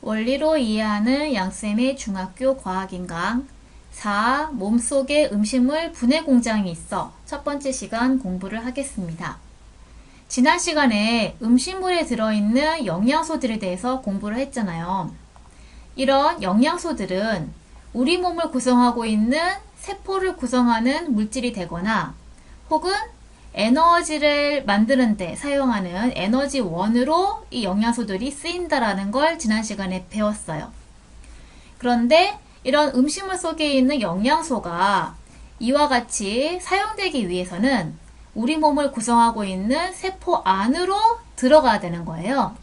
원리로 이해하는 양쌤의 중학교 과학인강 4. 몸속에 음식물 분해 공장이 있어 첫 번째 시간 공부를 하겠습니다. 지난 시간에 음식물에 들어있는 영양소들에 대해서 공부를 했잖아요. 이런 영양소들은 우리 몸을 구성하고 있는 세포를 구성하는 물질이 되거나 혹은 에너지를 만드는 데 사용하는 에너지원으로 이 영양소들이 쓰인다라는 걸 지난 시간에 배웠어요. 그런데 이런 음식물 속에 있는 영양소가 이와 같이 사용되기 위해서는 우리 몸을 구성하고 있는 세포 안으로 들어가야 되는 거예요.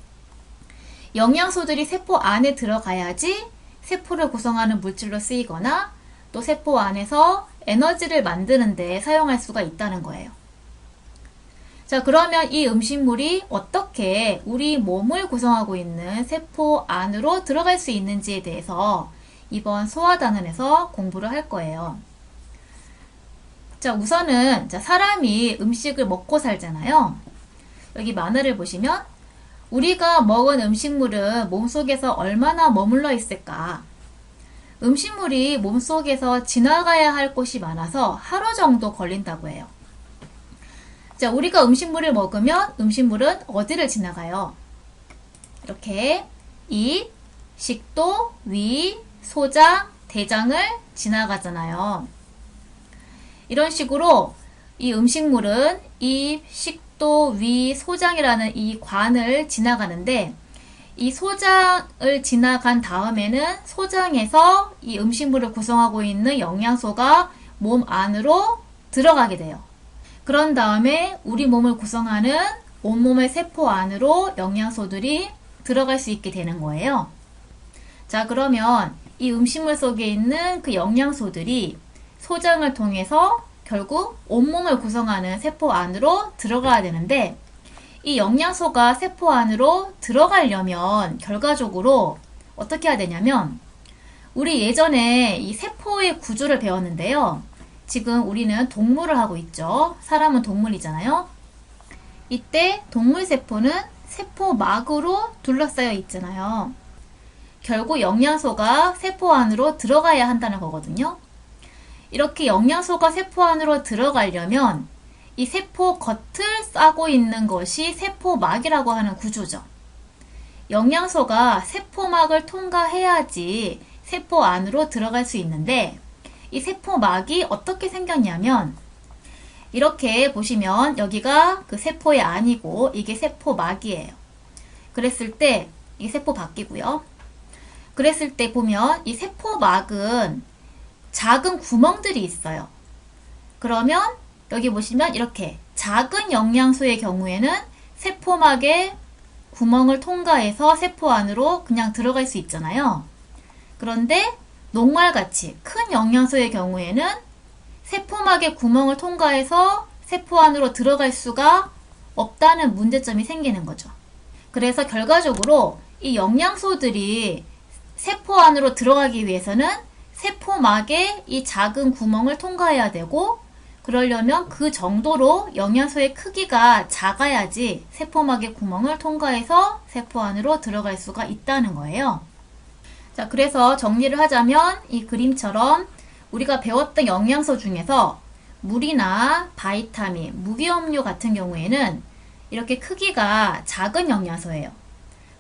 영양소들이 세포 안에 들어가야지 세포를 구성하는 물질로 쓰이거나 또 세포 안에서 에너지를 만드는 데 사용할 수가 있다는 거예요. 자, 그러면 이 음식물이 어떻게 우리 몸을 구성하고 있는 세포 안으로 들어갈 수 있는지에 대해서 이번 소화단원에서 공부를 할 거예요. 자, 우선은 사람이 음식을 먹고 살잖아요. 여기 만화를 보시면 우리가 먹은 음식물은 몸속에서 얼마나 머물러 있을까? 음식물이 몸속에서 지나가야 할 곳이 많아서 하루 정도 걸린다고 해요. 자, 우리가 음식물을 먹으면 음식물은 어디를 지나가요? 이렇게 입, 식도, 위, 소장, 대장을 지나가잖아요. 이런 식으로 이 음식물은 입, 식도, 위, 소장이라는 이 관을 지나가는데 이 소장을 지나간 다음에는 소장에서 이 음식물을 구성하고 있는 영양소가 몸 안으로 들어가게 돼요. 그런 다음에 우리 몸을 구성하는 온몸의 세포 안으로 영양소들이 들어갈 수 있게 되는 거예요. 자, 그러면 이 음식물 속에 있는 그 영양소들이 소장을 통해서 결국 온몸을 구성하는 세포 안으로 들어가야 되는데 이 영양소가 세포 안으로 들어가려면 결과적으로 어떻게 해야 되냐면 우리 예전에 이 세포의 구조를 배웠는데요. 지금 우리는 동물을 하고 있죠. 사람은 동물이잖아요. 이때 동물세포는 세포막으로 둘러싸여 있잖아요. 결국 영양소가 세포 안으로 들어가야 한다는 거거든요. 이렇게 영양소가 세포 안으로 들어가려면 이 세포 겉을 싸고 있는 것이 세포막이라고 하는 구조죠. 영양소가 세포막을 통과해야지 세포 안으로 들어갈 수 있는데 이 세포막이 어떻게 생겼냐면 이렇게 보시면 여기가 그 세포의 안이고 이게 세포막이에요. 그랬을 때 이 세포 밖이고요. 그랬을 때 보면 이 세포막은 작은 구멍들이 있어요. 그러면 여기 보시면 이렇게 작은 영양소의 경우에는 세포막에 구멍을 통과해서 세포 안으로 그냥 들어갈 수 있잖아요. 그런데 녹말같이 큰 영양소의 경우에는 세포막의 구멍을 통과해서 세포 안으로 들어갈 수가 없다는 문제점이 생기는 거죠. 그래서 결과적으로 이 영양소들이 세포 안으로 들어가기 위해서는 세포막에 이 작은 구멍을 통과해야 되고 그러려면 그 정도로 영양소의 크기가 작아야지 세포막의 구멍을 통과해서 세포 안으로 들어갈 수가 있다는 거예요. 자, 그래서 정리를 하자면 이 그림처럼 우리가 배웠던 영양소 중에서 물이나 바이타민, 무기염료 같은 경우에는 이렇게 크기가 작은 영양소예요.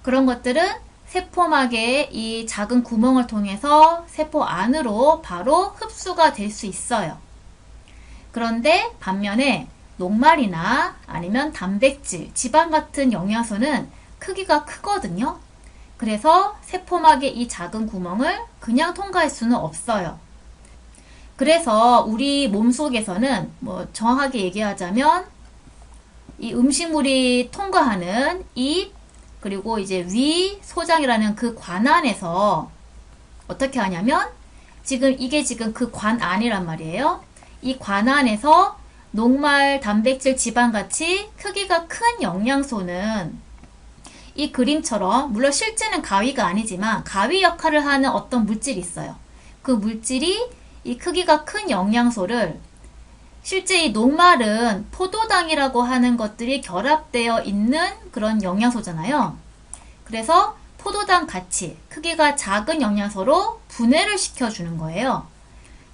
그런 것들은 세포막의 이 작은 구멍을 통해서 세포 안으로 바로 흡수가 될 수 있어요. 그런데 반면에 녹말이나 아니면 단백질, 지방 같은 영양소는 크기가 크거든요. 그래서 세포막의 이 작은 구멍을 그냥 통과할 수는 없어요. 그래서 우리 몸속에서는 정확하게 얘기하자면 이 음식물이 통과하는 입 그리고 이제 위, 소장이라는 그 관 안에서 어떻게 하냐면 이게 지금 그 관 안이란 말이에요. 이 관 안에서 녹말, 단백질, 지방같이 크기가 큰 영양소는 이 그림처럼 물론 실제는 가위가 아니지만 가위 역할을 하는 어떤 물질이 있어요. 그 물질이 이 크기가 큰 영양소를 실제 이 녹말은 포도당이라고 하는 것들이 결합되어 있는 그런 영양소잖아요. 그래서 포도당 같이 크기가 작은 영양소로 분해를 시켜주는 거예요.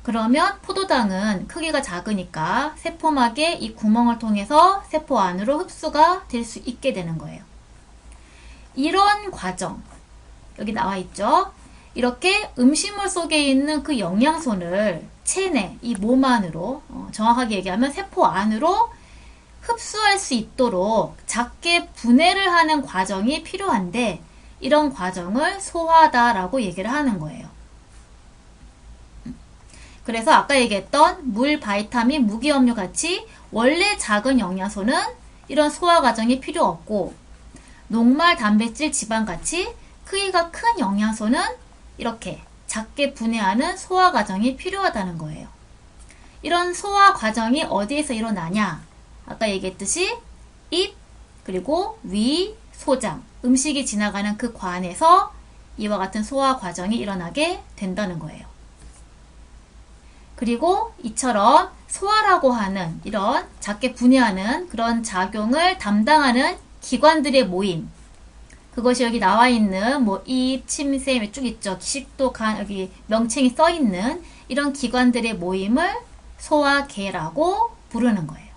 그러면 포도당은 크기가 작으니까 세포막의 이 구멍을 통해서 세포 안으로 흡수가 될 수 있게 되는 거예요. 이런 과정, 여기 나와 있죠? 이렇게 음식물 속에 있는 그 영양소를 체내, 이 몸 안으로, 정확하게 얘기하면 세포 안으로 흡수할 수 있도록 작게 분해를 하는 과정이 필요한데, 이런 과정을 소화다라고 얘기를 하는 거예요. 그래서 아까 얘기했던 물, 바이타민, 무기염료 같이 원래 작은 영양소는 이런 소화 과정이 필요 없고, 녹말, 단백질, 지방 같이 크기가 큰 영양소는 이렇게 작게 분해하는 소화 과정이 필요하다는 거예요. 이런 소화 과정이 어디에서 일어나냐? 아까 얘기했듯이 입, 그리고 위, 소장, 음식이 지나가는 그 관에서 이와 같은 소화 과정이 일어나게 된다는 거예요. 그리고 이처럼 소화라고 하는 이런 작게 분해하는 그런 작용을 담당하는 기관들의 모임, 그것이 여기 나와 있는 뭐 입, 침샘 쭉 있죠. 기식도, 간, 여기 명칭이 써 있는 이런 기관들의 모임을 소화계라고 부르는 거예요.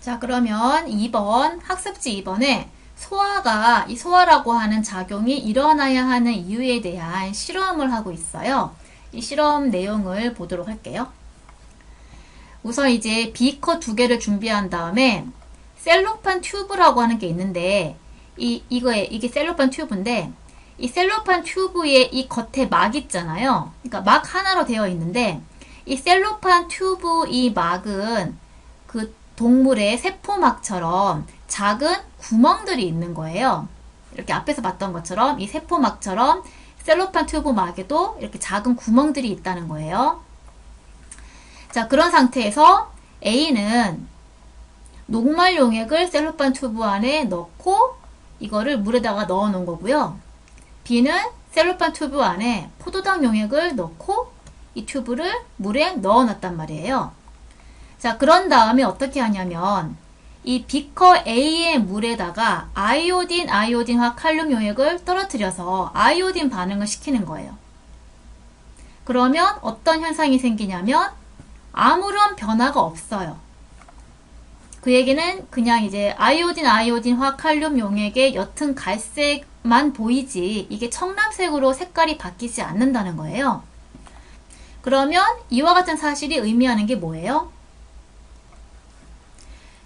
자, 그러면 2번, 학습지 2번에 소화가, 이 소화라고 하는 작용이 일어나야 하는 이유에 대한 실험을 하고 있어요. 이 실험 내용을 보도록 할게요. 우선 이제 비커 2개를 준비한 다음에 셀로판 튜브라고 하는 게 있는데, 이게 셀로판 튜브인데, 이 셀로판 튜브의 이 겉에 막 있잖아요. 그러니까 막 하나로 되어 있는데, 이 셀로판 튜브 이 막은 그 동물의 세포막처럼 작은 구멍들이 있는 거예요. 이렇게 앞에서 봤던 것처럼 이 세포막처럼 셀로판 튜브 막에도 이렇게 작은 구멍들이 있다는 거예요. 자, 그런 상태에서 A는 녹말 용액을 셀로판 튜브 안에 넣고 이거를 물에다가 넣어 놓은 거고요. B는 셀로판 튜브 안에 포도당 용액을 넣고 이 튜브를 물에 넣어 놨단 말이에요. 자, 그런 다음에 어떻게 하냐면 이 비커 A의 물에다가 아이오딘화 칼륨 용액을 떨어뜨려서 아이오딘 반응을 시키는 거예요. 그러면 어떤 현상이 생기냐면 아무런 변화가 없어요. 그 얘기는 그냥 이제 아이오딘화 칼륨 용액의 옅은 갈색만 보이지 이게 청藍색으로 색깔이 바뀌지 않는다는 거예요. 그러면 이와 같은 사실이 의미하는 게 뭐예요?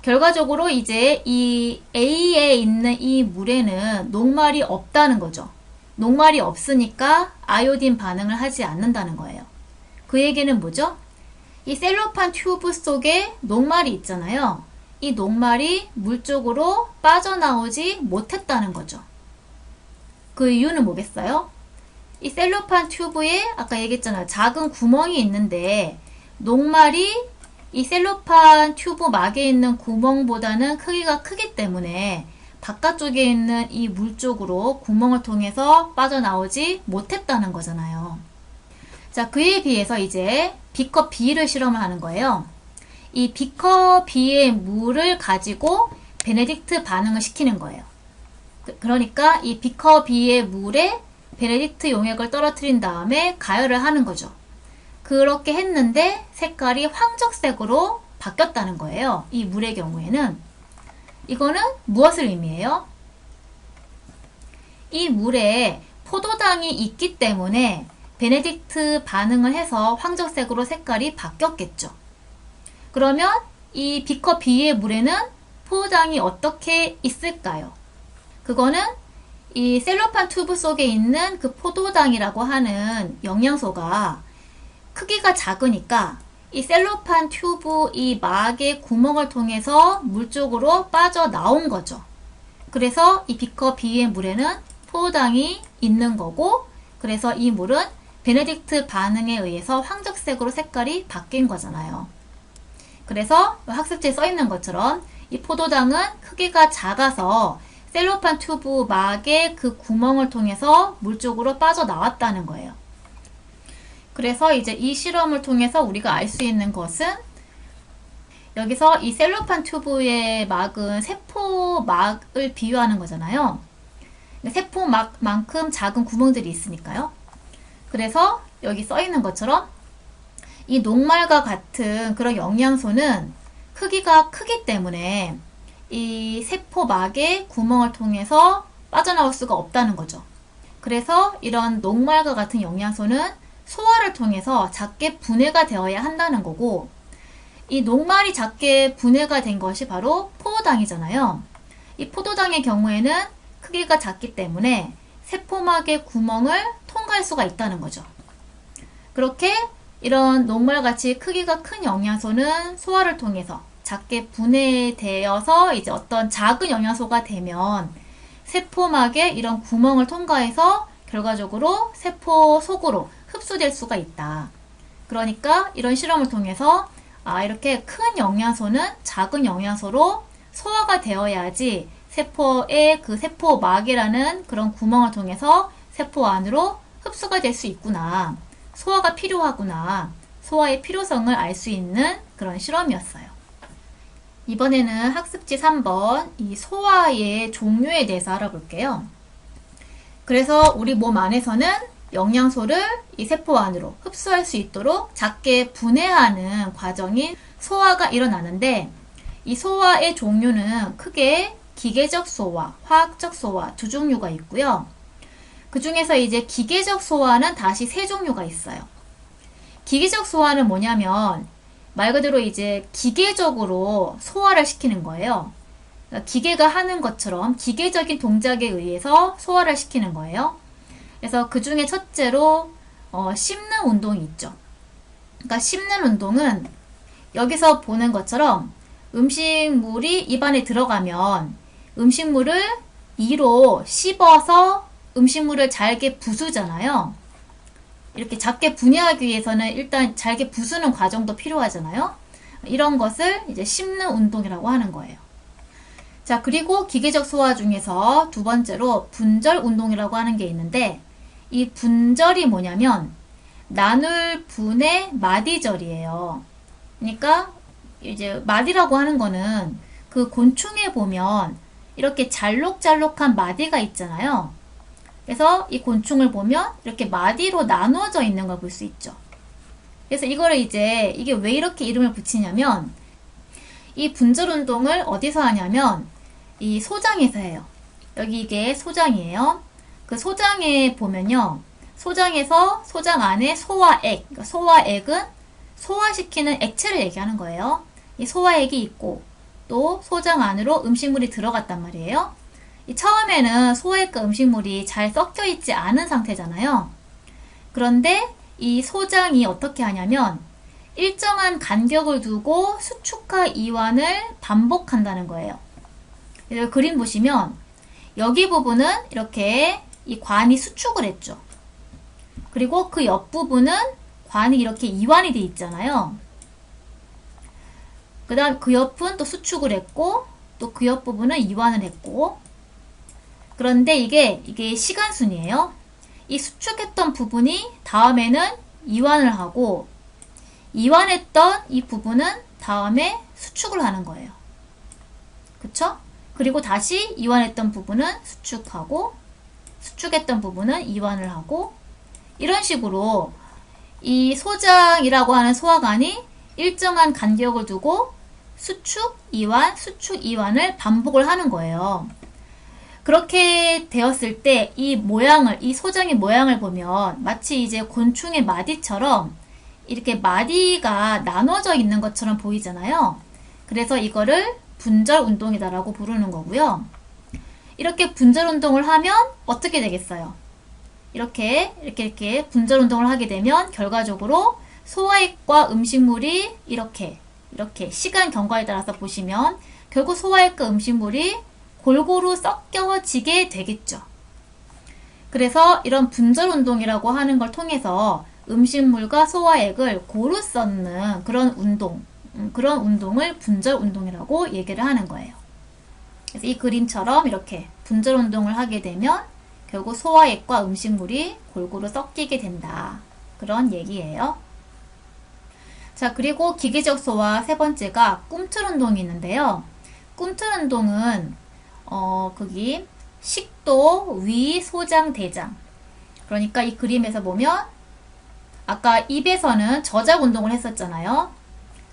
결과적으로 이제 이 A에 있는 이 물에는 녹말이 없다는 거죠. 녹말이 없으니까 아이오딘 반응을 하지 않는다는 거예요. 그 얘기는 뭐죠? 이 셀로판 튜브 속에 녹말이 있잖아요. 이 녹말이 물 쪽으로 빠져나오지 못했다는 거죠. 그 이유는 뭐겠어요? 이 셀로판 튜브에 아까 얘기했잖아요. 작은 구멍이 있는데 녹말이 이 셀로판 튜브 막에 있는 구멍보다는 크기가 크기 때문에 바깥쪽에 있는 이 물 쪽으로 구멍을 통해서 빠져나오지 못했다는 거잖아요. 자, 그에 비해서 이제 비커 B를 실험을 하는 거예요. 이 비커 B의 물을 가지고 베네딕트 반응을 시키는 거예요. 그러니까 이 비커 B의 물에 베네딕트 용액을 떨어뜨린 다음에 가열을 하는 거죠. 그렇게 했는데 색깔이 황적색으로 바뀌었다는 거예요. 이 물의 경우에는. 이거는 무엇을 의미해요? 이 물에 포도당이 있기 때문에 베네딕트 반응을 해서 황적색으로 색깔이 바뀌었겠죠. 그러면 이 비커 B의 물에는 포도당이 어떻게 있을까요? 그거는 이 셀로판 튜브 속에 있는 그 포도당이라고 하는 영양소가 크기가 작으니까 이 셀로판 튜브 이 막의 구멍을 통해서 물 쪽으로 빠져나온 거죠. 그래서 이 비커 B의 물에는 포도당이 있는 거고, 그래서 이 물은 베네딕트 반응에 의해서 황적색으로 색깔이 바뀐 거잖아요. 그래서 학습지에 써 있는 것처럼 이 포도당은 크기가 작아서 셀로판 튜브 막의 그 구멍을 통해서 물 쪽으로 빠져나왔다는 거예요. 그래서 이제 이 실험을 통해서 우리가 알 수 있는 것은 여기서 이 셀로판 튜브의 막은 세포막을 비유하는 거잖아요. 세포막만큼 작은 구멍들이 있으니까요. 그래서 여기 써 있는 것처럼 이 녹말과 같은 그런 영양소는 크기가 크기 때문에 이 세포막의 구멍을 통해서 빠져나올 수가 없다는 거죠. 그래서 이런 녹말과 같은 영양소는 소화를 통해서 작게 분해가 되어야 한다는 거고, 이 녹말이 작게 분해가 된 것이 바로 포도당이잖아요. 이 포도당의 경우에는 크기가 작기 때문에 세포막의 구멍을 통과할 수가 있다는 거죠. 그렇게 이런 녹말같이 크기가 큰 영양소는 소화를 통해서 작게 분해되어서 이제 어떤 작은 영양소가 되면 세포막에 이런 구멍을 통과해서 결과적으로 세포 속으로 흡수될 수가 있다. 그러니까 이런 실험을 통해서 이렇게 큰 영양소는 작은 영양소로 소화가 되어야지 세포의 그 세포막이라는 그런 구멍을 통해서 세포 안으로 흡수가 될 수 있구나. 소화가 필요하구나. 소화의 필요성을 알 수 있는 그런 실험이었어요. 이번에는 학습지 3번 이 소화의 종류에 대해서 알아볼게요. 그래서 우리 몸 안에서는 영양소를 이 세포 안으로 흡수할 수 있도록 작게 분해하는 과정인 소화가 일어나는데, 이 소화의 종류는 크게 기계적 소화, 화학적 소화 두 종류가 있고요. 그 중에서 이제 기계적 소화는 다시 세 종류가 있어요. 기계적 소화는 뭐냐면 말 그대로 이제 기계적으로 소화를 시키는 거예요. 그러니까 기계가 하는 것처럼 기계적인 동작에 의해서 소화를 시키는 거예요. 그래서 그 중에 첫째로 씹는 운동이 있죠. 그러니까 씹는 운동은 여기서 보는 것처럼 음식물이 입안에 들어가면 음식물을 이로 씹어서 음식물을 잘게 부수잖아요. 이렇게 작게 분해하기 위해서는 일단 잘게 부수는 과정도 필요하잖아요. 이런 것을 이제 씹는 운동이라고 하는 거예요. 자, 그리고 기계적 소화 중에서 두 번째로 분절 운동이라고 하는 게 있는데, 이 분절이 뭐냐면 나눌 분의 마디절이에요. 그러니까 이제 마디라고 하는 거는 그 곤충에 보면 이렇게 잘록잘록한 마디가 있잖아요. 그래서 이 곤충을 보면 이렇게 마디로 나누어져 있는 걸 볼 수 있죠. 그래서 이거를 이게 왜 이렇게 이름을 붙이냐면, 이 분절 운동을 어디서 하냐면 이 소장에서 해요. 여기 이게 소장이에요. 그 소장에 보면요, 소장에서 소장 안에 소화액, 그러니까 소화액은 소화시키는 액체를 얘기하는 거예요. 이 소화액이 있고 또 소장 안으로 음식물이 들어갔단 말이에요. 처음에는 소화액과 음식물이 잘 섞여 있지 않은 상태잖아요. 그런데 이 소장이 어떻게 하냐면 일정한 간격을 두고 수축과 이완을 반복한다는 거예요. 그래서 그림 보시면 여기 부분은 이렇게 이 관이 수축을 했죠. 그리고 그 옆부분은 관이 이렇게 이완이 돼 있잖아요. 그 다음 그 옆은 또 수축을 했고 또 그 옆부분은 이완을 했고, 그런데 이게 시간순이에요. 이 수축했던 부분이 다음에는 이완을 하고, 이완했던 이 부분은 다음에 수축을 하는 거예요. 그쵸? 그리고 다시 이완했던 부분은 수축하고, 수축했던 부분은 이완을 하고, 이런 식으로 이 소장이라고 하는 소화관이 일정한 간격을 두고 수축, 이완을 반복을 하는 거예요. 그렇게 되었을 때 이 소장의 모양을 보면 마치 이제 곤충의 마디처럼 이렇게 마디가 나눠져 있는 것처럼 보이잖아요. 그래서 이거를 분절 운동이다라고 부르는 거고요. 이렇게 분절 운동을 하면 어떻게 되겠어요? 이렇게 분절 운동을 하게 되면 결과적으로 소화액과 음식물이 이렇게 시간 경과에 따라서 보시면 결국 소화액과 음식물이 골고루 섞여지게 되겠죠. 그래서 이런 분절 운동이라고 하는 걸 통해서 음식물과 소화액을 고루 섞는 그런 운동을 분절 운동이라고 얘기를 하는 거예요. 그래서 이 그림처럼 이렇게 분절 운동을 하게 되면 결국 소화액과 음식물이 골고루 섞이게 된다. 그런 얘기예요. 자, 그리고 기계적 소화 세 번째가 꿈틀 운동이 있는데요. 꿈틀 운동은 거기 식도, 위, 소장, 대장. 그러니까 이 그림에서 보면 아까 입에서는 저작 운동을 했었잖아요.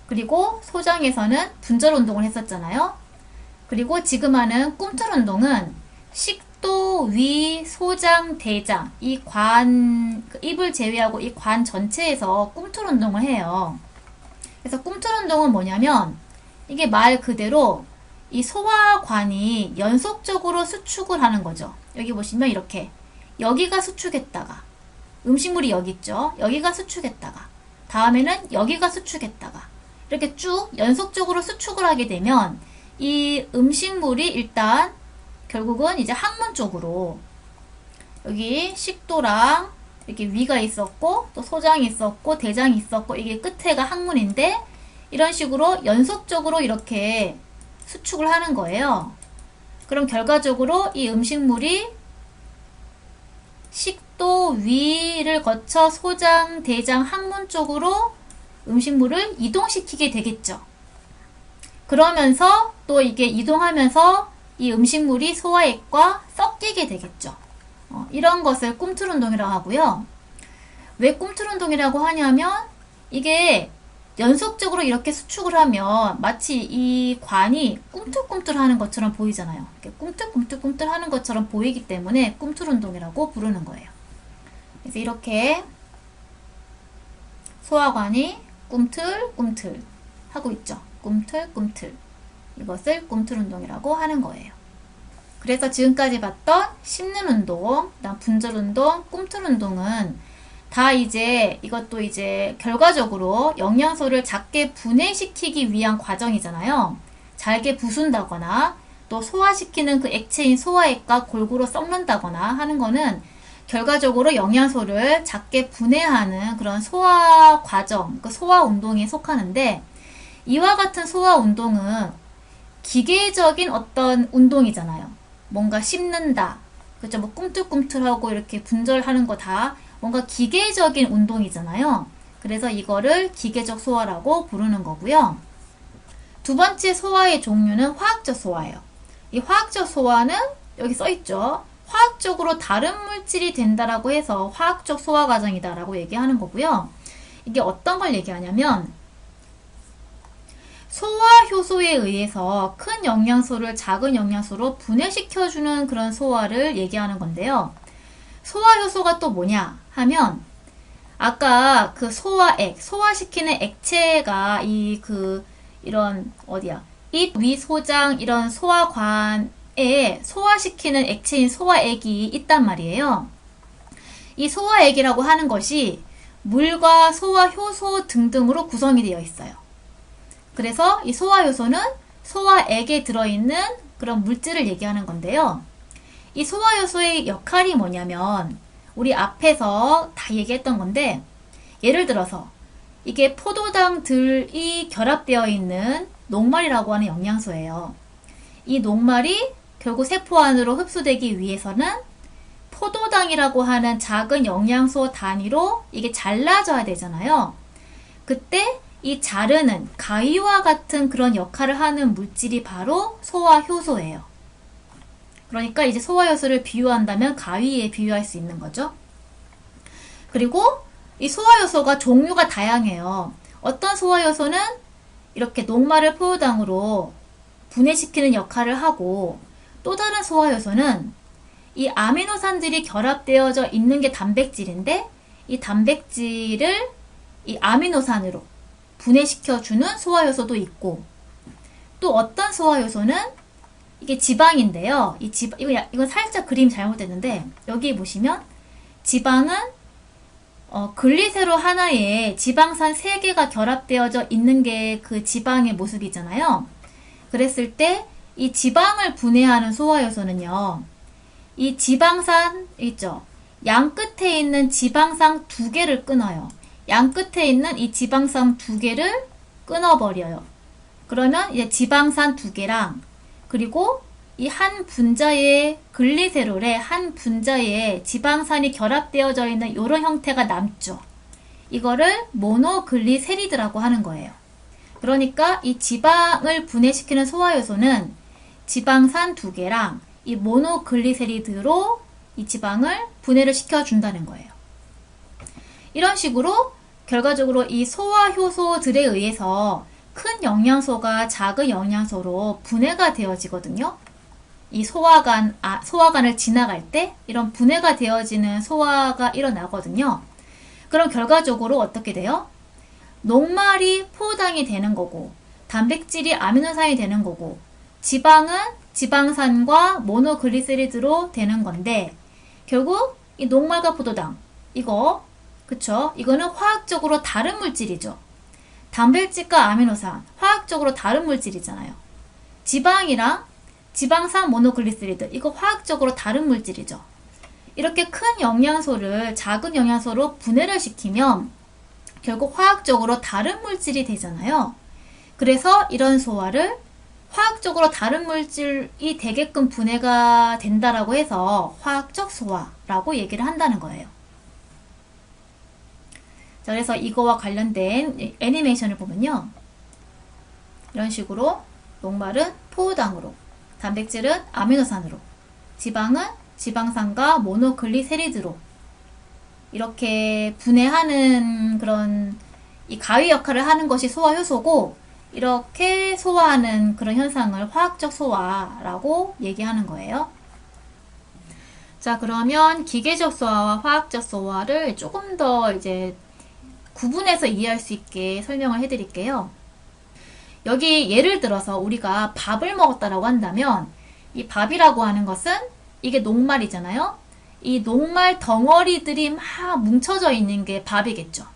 그리고 소장에서는 분절 운동을 했었잖아요. 그리고 지금 하는 꿈틀 운동은 식도, 위, 소장, 대장 이 입을 제외하고 이 관 전체에서 꿈틀 운동을 해요. 그래서 꿈틀 운동은 뭐냐면 이게 말 그대로 이 소화관이 연속적으로 수축을 하는 거죠. 여기 보시면 이렇게 여기가 수축했다가 음식물이 여기 있죠. 여기가 수축했다가 다음에는 여기가 수축했다가 이렇게 쭉 연속적으로 수축을 하게 되면 이 음식물이 일단 결국은 이제 항문 쪽으로 여기 식도랑 이렇게 위가 있었고 또 소장이 있었고 대장이 있었고 이게 끝에가 항문인데 이런 식으로 연속적으로 이렇게 수축을 하는 거예요. 그럼 결과적으로 이 음식물이 식도 위를 거쳐 소장, 대장, 항문 쪽으로 음식물을 이동시키게 되겠죠. 그러면서 또 이게 이동하면서 이 음식물이 소화액과 섞이게 되겠죠. 이런 것을 꿈틀 운동이라고 하고요. 왜 꿈틀 운동이라고 하냐면 이게 연속적으로 이렇게 수축을 하면 마치 이 관이 꿈틀꿈틀 하는 것처럼 보이잖아요. 이렇게 꿈틀꿈틀 하는 것처럼 보이기 때문에 꿈틀 운동이라고 부르는 거예요. 그래서 이렇게 소화관이 꿈틀꿈틀 하고 있죠. 꿈틀꿈틀. 이것을 꿈틀 운동이라고 하는 거예요. 그래서 지금까지 봤던 씹는 운동, 그다음 분절 운동, 꿈틀 운동은 다 이제 이것도 이제 결과적으로 영양소를 작게 분해시키기 위한 과정이잖아요. 잘게 부순다거나 또 소화시키는 그 액체인 소화액과 골고루 섞는다거나 하는 거는 결과적으로 영양소를 작게 분해하는 그런 소화 과정, 그 소화 운동에 속하는데 이와 같은 소화 운동은 기계적인 어떤 운동이잖아요. 뭔가 씹는다, 그죠? 뭐 꿈틀꿈틀하고 이렇게 분절하는 거 다 뭔가 기계적인 운동이잖아요. 그래서 이거를 기계적 소화라고 부르는 거고요. 두 번째 소화의 종류는 화학적 소화예요. 이 화학적 소화는 여기 써있죠. 화학적으로 다른 물질이 된다라고 해서 화학적 소화 과정이다라고 얘기하는 거고요. 이게 어떤 걸 얘기하냐면 소화 효소에 의해서 큰 영양소를 작은 영양소로 분해시켜주는 그런 소화를 얘기하는 건데요. 소화 효소가 또 뭐냐 하면 아까 그 소화액, 소화시키는 액체가 이런 어디야? 입, 위, 소장 이런 소화관에 소화시키는 액체인 소화액이 있단 말이에요. 이 소화액이라고 하는 것이 물과 소화 효소 등등으로 구성이 되어 있어요. 그래서 이 소화 효소는 소화액에 들어있는 그런 물질을 얘기하는 건데요. 이 소화 효소의 역할이 뭐냐면 우리 앞에서 다 얘기했던 건데 예를 들어서 이게 포도당들이 결합되어 있는 녹말이라고 하는 영양소예요. 이 녹말이 결국 세포 안으로 흡수되기 위해서는 포도당이라고 하는 작은 영양소 단위로 이게 잘라져야 되잖아요. 그때 이 자르는 가위와 같은 그런 역할을 하는 물질이 바로 소화효소예요. 그러니까 이제 소화효소를 비유한다면 가위에 비유할 수 있는 거죠. 그리고 이 소화효소가 종류가 다양해요. 어떤 소화효소는 이렇게 녹말을 포도당으로 분해시키는 역할을 하고 또 다른 소화효소는 이 아미노산들이 결합되어져 있는 게 단백질인데 이 단백질을 이 아미노산으로 분해시켜주는 소화효소도 있고 또 어떤 소화효소는 이게 지방인데요. 이건 살짝 그림 잘못됐는데 여기 보시면 지방은 글리세롤 하나에 지방산 3개가 결합되어져 있는 게 그 지방의 모습이잖아요. 그랬을 때 이 지방을 분해하는 소화효소는요. 이 지방산 있죠. 양 끝에 있는 지방산 2개를 끊어요. 양 끝에 있는 이 지방산 2개를 끊어버려요. 그러면 이제 지방산 2개랑 그리고 이 한 분자의 글리세롤에 한 분자에 지방산이 결합되어져 있는 이런 형태가 남죠. 이거를 모노글리세리드라고 하는 거예요. 그러니까 이 지방을 분해시키는 소화효소는 지방산 2개랑 이 모노글리세리드로 이 지방을 분해를 시켜준다는 거예요. 이런 식으로 결과적으로 이 소화 효소들에 의해서 큰 영양소가 작은 영양소로 분해가 되어지거든요. 이 소화관을 지나갈 때 이런 분해가 되어지는 소화가 일어나거든요. 그럼 결과적으로 어떻게 돼요? 녹말이 포도당이 되는 거고, 단백질이 아미노산이 되는 거고, 지방은 지방산과 모노글리세리드로 되는 건데, 결국 이 녹말과 포도당, 그쵸? 이거는 화학적으로 다른 물질이죠. 단백질과 아미노산, 화학적으로 다른 물질이잖아요. 지방이랑 지방산 모노글리세리드, 이거 화학적으로 다른 물질이죠. 이렇게 큰 영양소를 작은 영양소로 분해를 시키면 결국 화학적으로 다른 물질이 되잖아요. 그래서 이런 소화를 화학적으로 다른 물질이 되게끔 분해가 된다라고 해서 화학적 소화라고 얘기를 한다는 거예요. 자, 그래서 이거와 관련된 애니메이션을 보면요. 이런 식으로 녹말은 포도당으로, 단백질은 아미노산으로, 지방은 지방산과 모노글리세리드로 이렇게 분해하는 그런 이 가위 역할을 하는 것이 소화 효소고, 이렇게 소화하는 그런 현상을 화학적 소화라고 얘기하는 거예요. 자, 그러면 기계적 소화와 화학적 소화를 조금 더 이제 구분해서 이해할 수 있게 설명을 해드릴게요. 여기 예를 들어서 우리가 밥을 먹었다라고 한다면 이 밥이라고 하는 것은 이게 녹말이잖아요. 이 녹말 덩어리들이 막 뭉쳐져 있는 게 밥이겠죠.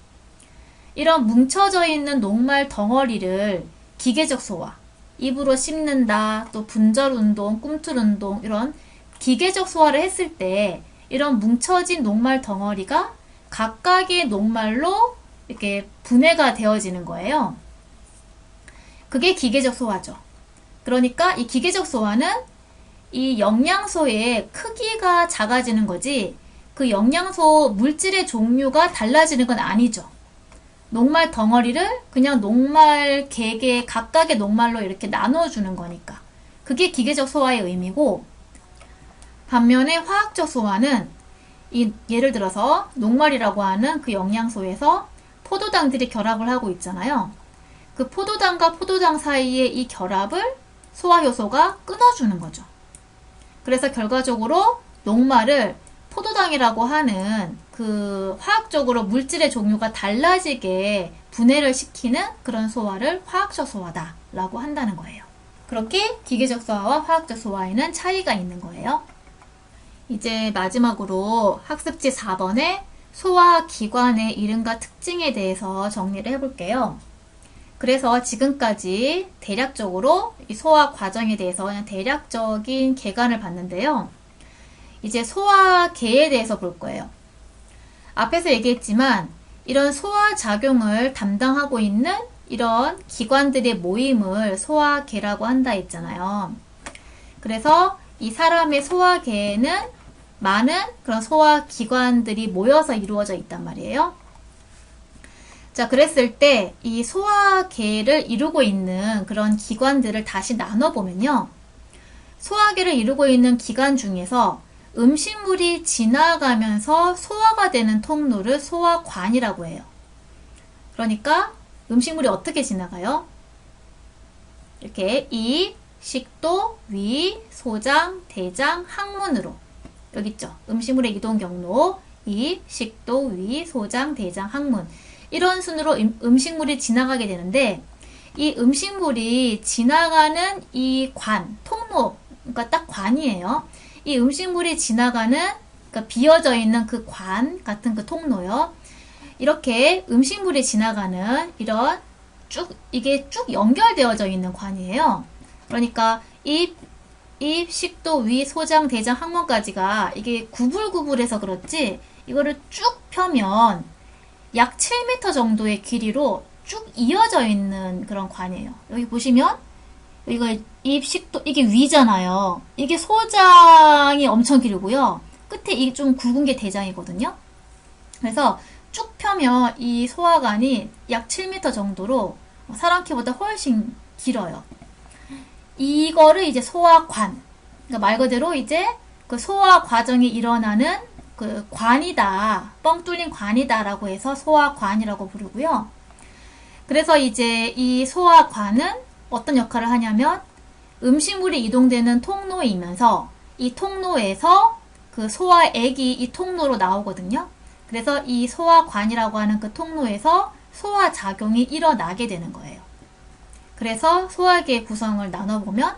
이런 뭉쳐져 있는 녹말 덩어리를 기계적 소화, 입으로 씹는다, 또 분절 운동, 꿈틀 운동 이런 기계적 소화를 했을 때 이런 뭉쳐진 녹말 덩어리가 각각의 녹말로 이렇게 분해가 되어지는 거예요. 그게 기계적 소화죠. 그러니까 이 기계적 소화는 이 영양소의 크기가 작아지는 거지 그 영양소 물질의 종류가 달라지는 건 아니죠. 녹말 덩어리를 그냥 녹말 개개 각각의 녹말로 이렇게 나눠주는 거니까 그게 기계적 소화의 의미고, 반면에 화학적 소화는 예를 들어서 녹말이라고 하는 그 영양소에서 포도당들이 결합을 하고 있잖아요. 그 포도당과 포도당 사이의 이 결합을 소화효소가 끊어주는 거죠. 그래서 결과적으로 녹말을 포도당이라고 하는 그 화학적으로 물질의 종류가 달라지게 분해를 시키는 그런 소화를 화학적 소화다 라고 한다는 거예요. 그렇게 기계적 소화와 화학적 소화에는 차이가 있는 거예요. 이제 마지막으로 학습지 4번에 소화기관의 이름과 특징에 대해서 정리를 해볼게요. 그래서 지금까지 대략적으로 이 소화 과정에 대해서 그냥 대략적인 개관을 봤는데요. 이제 소화계에 대해서 볼 거예요. 앞에서 얘기했지만 이런 소화작용을 담당하고 있는 이런 기관들의 모임을 소화계라고 한다 했잖아요. 그래서 이 사람의 소화계에는 많은 그런 소화기관들이 모여서 이루어져 있단 말이에요. 자, 그랬을 때 이 소화계를 이루고 있는 그런 기관들을 다시 나눠보면요. 소화계를 이루고 있는 기관 중에서 음식물이 지나가면서 소화가 되는 통로를 소화관이라고 해요. 그러니까 음식물이 어떻게 지나가요? 이렇게 입, 식도, 위, 소장, 대장, 항문으로 여기 있죠. 음식물의 이동 경로 입, 식도, 위, 소장, 대장, 항문 이런 순으로 음식물이 지나가게 되는데 이 음식물이 지나가는 이 관, 통로, 그러니까 딱 관이에요. 이 음식물이 지나가는 그러니까 비어져 있는 그 관 같은 그 통로요. 이렇게 음식물이 지나가는 이런 이게 쭉 연결되어져 있는 관이에요. 그러니까 입, 식도, 위, 소장, 대장, 항문까지가 이게 구불구불해서 그렇지 이거를 쭉 펴면 약 7m 정도의 길이로 쭉 이어져 있는 그런 관이에요. 여기 보시면 이거 입, 식도, 이게 위잖아요. 이게 소장이 엄청 길고요. 끝에 이게 좀 굵은 게 대장이거든요. 그래서 쭉 펴면 이 소화관이 약 7m 정도로 사람 키보다 훨씬 길어요. 이거를 이제 소화관, 그러니까 말 그대로 이제 그 소화 과정이 일어나는 그 관이다. 뻥 뚫린 관이다라고 해서 소화관이라고 부르고요. 그래서 이제 이 소화관은 어떤 역할을 하냐면 음식물이 이동되는 통로이면서 이 통로에서 그 소화액이 이 통로로 나오거든요. 그래서 이 소화관이라고 하는 그 통로에서 소화작용이 일어나게 되는 거예요. 그래서 소화기의 구성을 나눠보면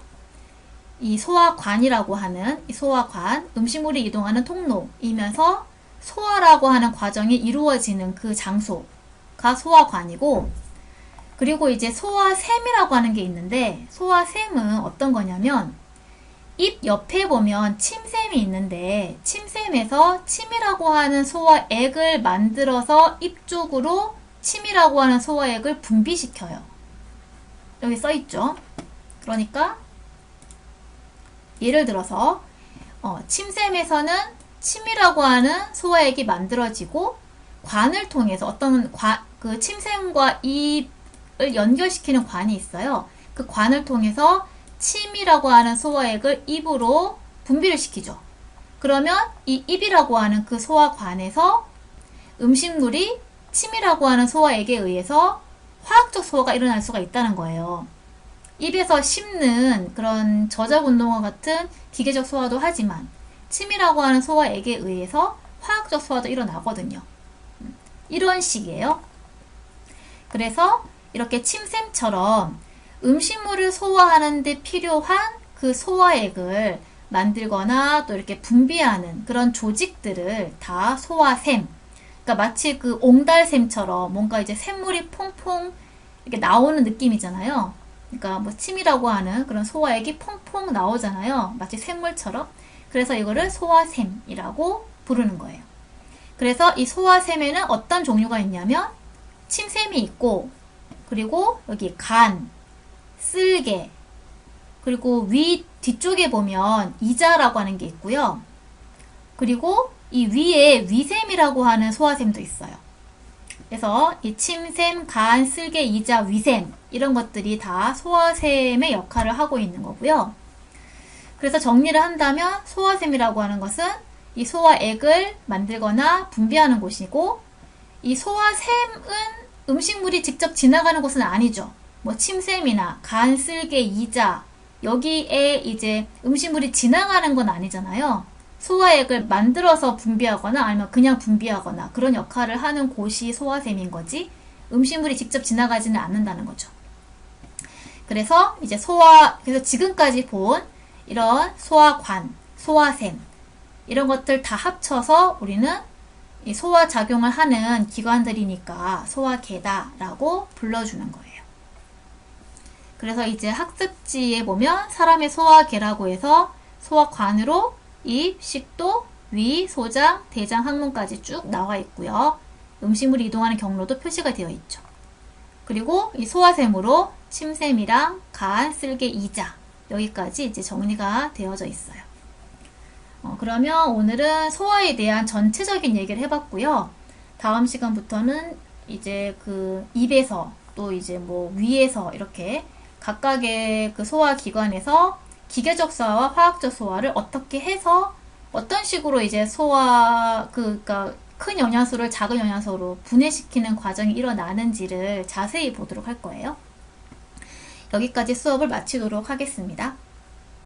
이 소화관이라고 하는 이 소화관, 음식물이 이동하는 통로이면서 소화라고 하는 과정이 이루어지는 그 장소가 소화관이고, 그리고 이제 소화샘이라고 하는 게 있는데, 소화샘은 어떤 거냐면 입 옆에 보면 침샘이 있는데 침샘에서 침이라고 하는 소화액을 만들어서 입 쪽으로 침이라고 하는 소화액을 분비시켜요. 여기 써있죠. 그러니까 예를 들어서 침샘에서는 침이라고 하는 소화액이 만들어지고 관을 통해서 어떤 그 침샘과 입을 연결시키는 관이 있어요. 그 관을 통해서 침이라고 하는 소화액을 입으로 분비를 시키죠. 그러면 이 입이라고 하는 그 소화관에서 음식물이 침이라고 하는 소화액에 의해서 화학적 소화가 일어날 수가 있다는 거예요. 입에서 씹는 그런 저작 운동과 같은 기계적 소화도 하지만 침이라고 하는 소화액에 의해서 화학적 소화도 일어나거든요. 이런 식이에요. 그래서 이렇게 침샘처럼 음식물을 소화하는 데 필요한 그 소화액을 만들거나 또 이렇게 분비하는 그런 조직들을 다 소화샘, 그러니까 마치 그 옹달샘처럼 뭔가 이제 샘물이 퐁퐁 이렇게 나오는 느낌이잖아요. 그러니까 뭐 침이라고 하는 그런 소화액이 퐁퐁 나오잖아요. 마치 샘물처럼. 그래서 이거를 소화샘이라고 부르는 거예요. 그래서 이 소화샘에는 어떤 종류가 있냐면 침샘이 있고, 그리고 여기 간, 쓸개, 그리고 뒤쪽에 보면 이자라고 하는 게 있고요. 그리고 이 위에 위샘이라고 하는 소화샘도 있어요. 그래서 이 침샘, 간, 쓸개, 이자, 위샘 이런 것들이 다 소화샘의 역할을 하고 있는 거고요. 그래서 정리를 한다면 소화샘이라고 하는 것은 이 소화액을 만들거나 분비하는 곳이고, 이 소화샘은 음식물이 직접 지나가는 곳은 아니죠. 뭐 침샘이나 간, 쓸개, 이자 여기에 이제 음식물이 지나가는 건 아니잖아요. 소화액을 만들어서 분비하거나 아니면 그냥 분비하거나 그런 역할을 하는 곳이 소화샘인 거지 음식물이 직접 지나가지는 않는다는 거죠. 그래서 이제 그래서 지금까지 본 이런 소화관, 소화샘 이런 것들 다 합쳐서 우리는 이 소화작용을 하는 기관들이니까 소화계다라고 불러주는 거예요. 그래서 이제 학습지에 보면 사람의 소화계라고 해서 소화관으로 입, 식도, 위, 소장, 대장, 항문까지 쭉 나와 있고요. 음식물이 이동하는 경로도 표시가 되어 있죠. 그리고 이 소화샘으로 침샘이랑 간, 쓸개, 이자 여기까지 이제 정리가 되어져 있어요. 그러면 오늘은 소화에 대한 전체적인 얘기를 해봤고요. 다음 시간부터는 이제 그 입에서 또 이제 뭐 위에서 이렇게 각각의 그 소화기관에서 기계적 소화와 화학적 소화를 어떻게 해서 어떤 식으로 이제 그러니까 큰 영양소를 작은 영양소로 분해시키는 과정이 일어나는지를 자세히 보도록 할 거예요. 여기까지 수업을 마치도록 하겠습니다.